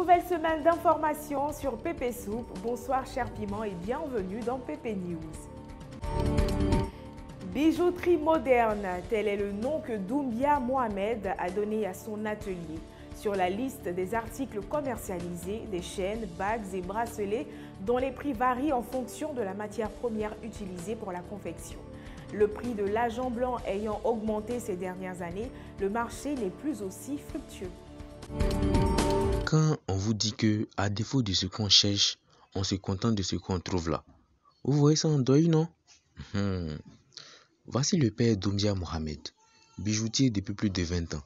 nouvelle semaine d'informations sur Pépé Soupe. Bonsoir chers piments et bienvenue dans Pépé News. Bijouterie moderne, tel est le nom que Doumbia Mohamed a donné à son atelier. Sur la liste des articles commercialisés, des chaînes, bagues et bracelets dont les prix varient en fonction de la matière première utilisée pour la confection. Le prix de l'argent blanc ayant augmenté ces dernières années, le marché n'est plus aussi fructueux. Quand on vous dit que, à défaut de ce qu'on cherche, on se contente de ce qu'on trouve là. Vous voyez ça en deuil, non? Voici le père Doumbia Mohamed, bijoutier depuis plus de 20 ans.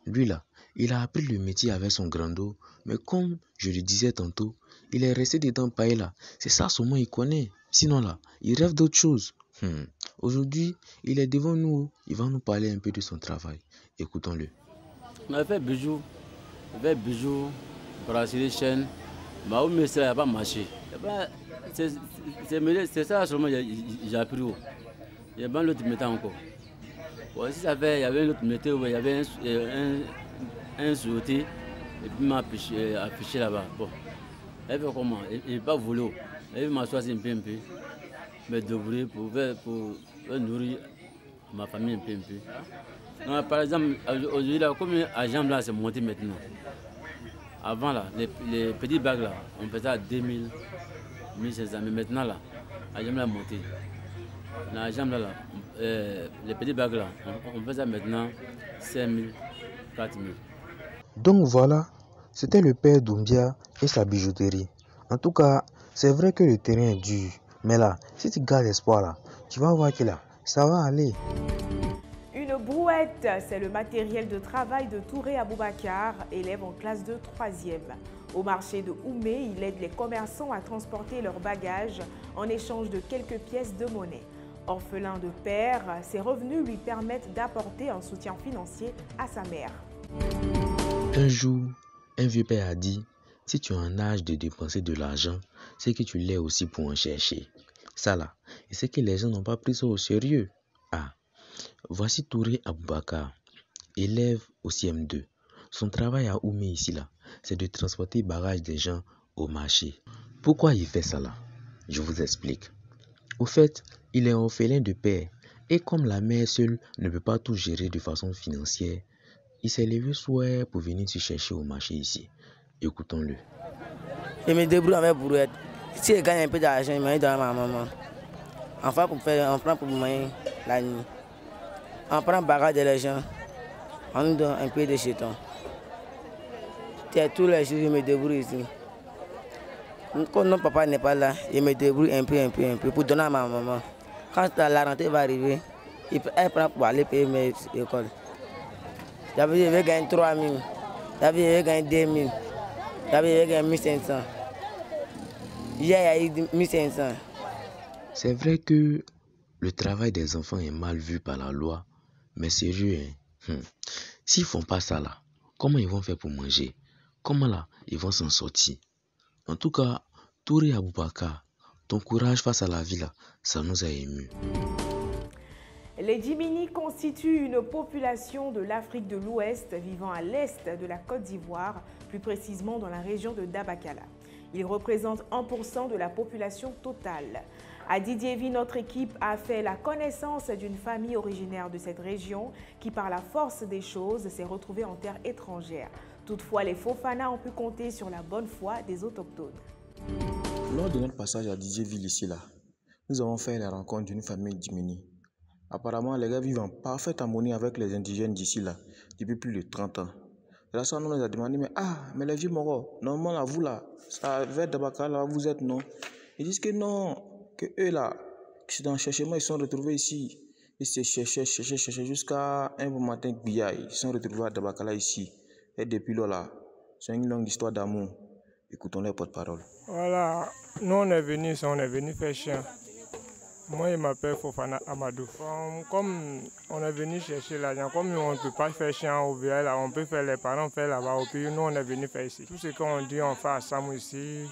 Lui là, il a appris le métier avec son grand dos, mais comme je le disais tantôt, il est resté dedans pareil là. C'est ça seulement il connaît. Sinon là, il rêve d'autre chose. Aujourd'hui, il est devant nous. Il va nous parler un peu de son travail. Écoutons-le. On a fait bijoux, bracelet, chaîne. Mais au ministère, il n'y a pas marché. C'est ça seulement j'ai appris. Il y a pas l'autre métier encore. Bon, si ça fait, il y avait un autre métier où il y avait un sauté et puis m'a affiché là-bas. Bon, elle fait comment? Il n'est pas voulu. Elle m'asseoir un peu, me débrouiller pour nourrir ma famille un peu. Donc, par exemple, aujourd'hui, comme l'argent là, c'est monté maintenant. Avant, là, les petits bagues, là, on faisait à 2000, 1500, mais maintenant, là, l'argent là, monté. L'argent là, les petits bagues, là, on faisait maintenant 5000, 4000. Donc voilà, c'était le père Doumbia et sa bijouterie. En tout cas, c'est vrai que le terrain est dur. Mais là, si tu gardes espoir là, tu vas voir que là, ça va aller. Une brouette, c'est le matériel de travail de Touré Aboubakar, élève en classe de 3e. Au marché de Oumé, il aide les commerçants à transporter leurs bagages en échange de quelques pièces de monnaie. Orphelin de père, ses revenus lui permettent d'apporter un soutien financier à sa mère. Un jour, un vieux père a dit, si tu es en âge de dépenser de l'argent, c'est que tu l'es aussi pour en chercher. Ça là, et c'est que les gens n'ont pas pris ça au sérieux. Ah, voici Touré Aboubakar, élève au CM2. Son travail à Oumé ici là, c'est de transporter bagages des gens au marché. Pourquoi il fait ça là? Je vous explique. Au fait, il est orphelin de père et comme la mère seule ne peut pas tout gérer de façon financière, il s'est levé soir pour venir se chercher au marché ici. Écoutons-le. Je me débrouille avec brouette. Si je gagne un peu d'argent, je me donne à ma maman. Enfin, on prend pour manger la nuit. On prend le bagage de gens. On nous donne un peu de jetons. Tous les jours, je me débrouille ici. Quand notre papa n'est pas là, je me débrouille un peu pour donner à ma maman. Quand la rentrée va arriver, elle prend pour aller payer mes écoles. J'avais je vais gagner 3 000. J'avais je vais gagner 2 000. J'avais je vais gagner 1 500. Hier, il y a eu 1 500. C'est vrai que le travail des enfants est mal vu par la loi, mais sérieux, hein? S'ils font pas ça là, comment ils vont faire pour manger? Comment là, ils vont s'en sortir? En tout cas, Touré Aboubakar, ton courage face à la vie là, ça nous a émus. Les Djimini constituent une population de l'Afrique de l'Ouest vivant à l'est de la Côte d'Ivoire, plus précisément dans la région de Dabakala. Ils représentent 1% de la population totale. À Didiéville, notre équipe a fait la connaissance d'une famille originaire de cette région qui, par la force des choses, s'est retrouvée en terre étrangère. Toutefois, les Fofana ont pu compter sur la bonne foi des autochtones. Lors de notre passage à Didiéville ici, là, nous avons fait la rencontre d'une famille Djimini. Apparemment, les gars vivent en parfaite harmonie avec les indigènes d'ici là, depuis plus de 30 ans. Et là, ça, on nous a demandé, mais les vieux Moro, normalement, là, vous là, ça vers Dabakala, là, vous êtes, non? Ils disent que non, que eux là, que dans le cherchement, ils sont retrouvés ici. Ils se cherchaient jusqu'à un bon matin, ils sont retrouvés à Dabakala ici. Et depuis là, c'est une longue histoire d'amour. Écoutons les porte-parole. Voilà, nous on est venus faire chien. Moi, je m'appelle Fofana Amadou. Comme on est venu chercher l'argent, comme on ne peut pas faire chien au village, on peut faire les parents faire là-bas. Puis nous, on est venu faire ici. Tout ce qu'on dit, on fait ensemble ici.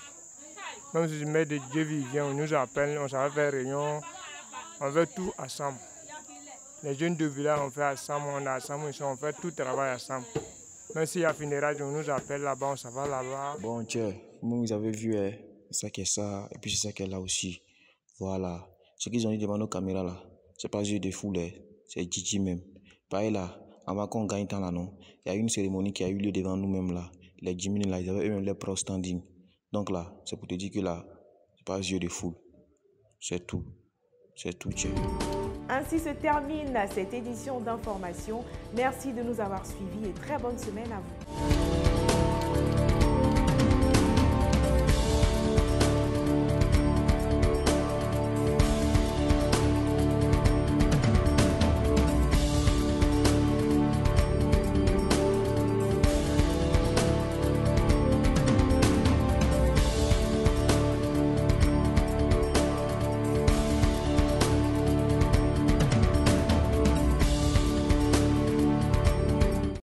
Même si le maire de Dieu vient, on nous appelle, on s'en va faire réunion. On fait tout ensemble. Les jeunes de village, on fait ensemble, on est ensemble ici, on fait tout le travail ensemble. Même s'il y a funérailles, on nous appelle là-bas, on s'en va là-bas. Bon, tiens, vous avez vu, hein, c'est ça qui est ça, et puis c'est ça qui est là aussi. Voilà. Ce qu'ils ont dit devant nos caméras là, c'est pas yeux de foule, hein, c'est Gigi même. Pareil là, avant qu'on gagne temps là, non, il y a une cérémonie qui a eu lieu devant nous-mêmes là. Les Jiminy là, ils avaient eux-mêmes les pro standing. Donc là, c'est pour te dire que là, c'est pas yeux de foule. C'est tout. C'est tout, tiens. Ainsi se termine cette édition d'information. Merci de nous avoir suivis et très bonne semaine à vous.